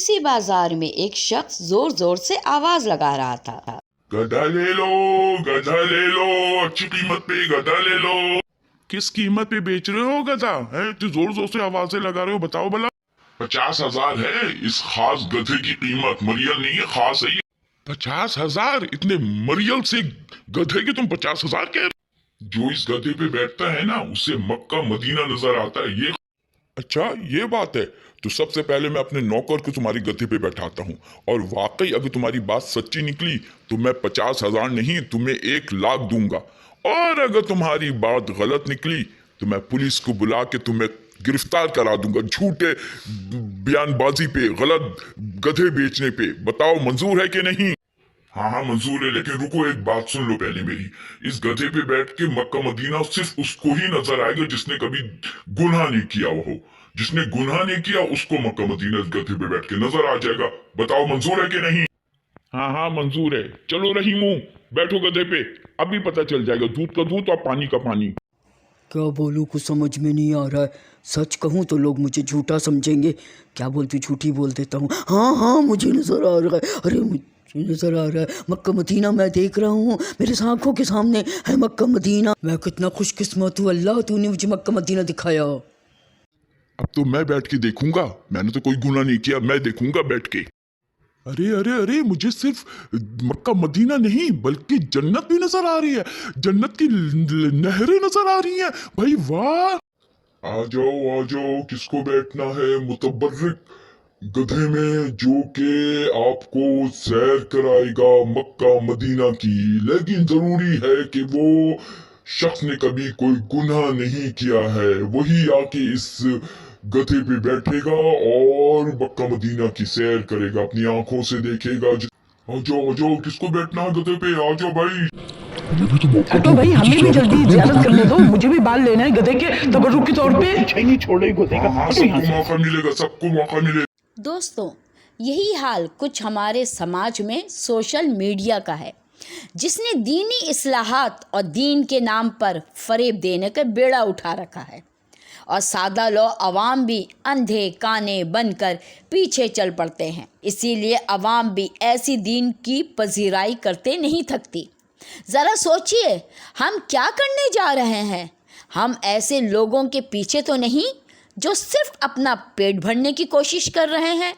किसी बाजार में एक शख्स जोर जोर से आवाज लगा रहा था। गधा ले लो, अच्छी कीमत पे गधा ले लो। किस कीमत पे बेच रहे हो गधा है? जो जोर जोर से आवाजें लगा रहे हो, बताओ भला। 50,000 है इस खास गधे की कीमत। मरियल नहीं है, खास है ये। 50,000? इतने मरियल से गधे की तुम 50,000 कह रहे? जो इस गधे पे बैठता है ना, उसे मक्का मदीना नजर आता है। ये अच्छा, ये बात है। तो सबसे पहले मैं अपने नौकर को तुम्हारी गधे पे बैठाता हूँ, और वाकई अगर तुम्हारी बात सच्ची निकली तो मैं 50,000 नहीं, तुम्हें 1,00,000 दूंगा। और अगर तुम्हारी बात गलत निकली तो मैं पुलिस को बुला के तुम्हें गिरफ्तार करा दूंगा, झूठे बयानबाजी पे, गलत गधे बेचने पे। बताओ मंजूर है कि नहीं? हाँ मंजूर है, लेकिन रुको, एक बात सुन लो पहले मेरी। इस गधे पे बैठ के मक्का मदीना सिर्फ उसको ही नजर आएगा जिसने कभी गुनाह नहीं किया हो। जिसने गुनाह नहीं किया उसको मक्का मदीना इस गधे पे बैठ के नजर आ जाएगा। बताओ मंजूर है कि नहीं? हाँ मंजूर है। चलो रहीमू, बैठो गधे पे, अभी पता चल जाएगा दूध का दूध और पानी का पानी। क्या बोलूँ, कुछ समझ में नहीं आ रहा है। सच कहूँ तो लोग मुझे झूठा समझेंगे। क्या बोलती, झूठी बोल देता हूँ। हाँ मुझे नज़र आ रहा है। अरे मुझे नज़र आ रहा है मक्का मदीना, मैं देख रहा हूँ, मेरे आँखों के सामने है मक्का मदीना। मैं कितना खुशकिस्मत हूँ, अल्लाह तूने मुझे मक्का मदीना दिखाया। अब तो मैं बैठ के देखूंगा, मैंने तो कोई गुनाह नहीं किया, मैं देखूंगा बैठ के। अरे अरे अरे, मुझे सिर्फ मक्का मदीना नहीं बल्कि जन्नत भी नजर आ रही है। जन्नत की नहरें नजर आ रही हैं। भाई वाह! आ जाओ, किसको बैठना है? मुतबर्रिक गधे में, जो के आपको सैर कराएगा मक्का मदीना की। लेकिन जरूरी है कि वो शख्स ने कभी कोई गुनाह नहीं किया है, वही आके इस गधे पे बैठेगा और मक्का मदीना की सैर करेगा, अपनी आंखों से देखेगा। आ जाओ, किसको बैठना है गधे पे? आ जाओ भाई। हटो भाई, हमें भी जल्दी ज़ियारत करने दो, मुझे भी बाल लेना है गधे के तबर्रुक के तौर पे। नहीं छोड़े गधे का। सबको मौका मिलेगा। दोस्तों, यही हाल कुछ हमारे समाज में सोशल मीडिया का है, जिसने दीनी इस्लाहात और दीन के नाम पर फरेब देने का बेड़ा उठा रखा है, और सादा लोग अवाम भी अंधे काने बनकर पीछे चल पड़ते हैं। इसीलिए अवाम भी ऐसी दीन की पजीराई करते नहीं थकती। ज़रा सोचिए, हम क्या करने जा रहे हैं? हम ऐसे लोगों के पीछे तो नहीं जो सिर्फ अपना पेट भरने की कोशिश कर रहे हैं,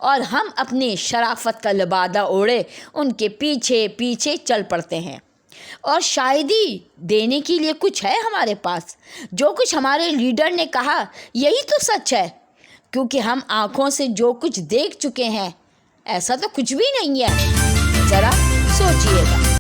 और हम अपनी शराफत का लिबादा ओढ़े उनके पीछे पीछे चल पड़ते हैं। और शायदी देने के लिए कुछ है हमारे पास? जो कुछ हमारे लीडर ने कहा यही तो सच है, क्योंकि हम आँखों से जो कुछ देख चुके हैं ऐसा तो कुछ भी नहीं है। ज़रा सोचिएगा।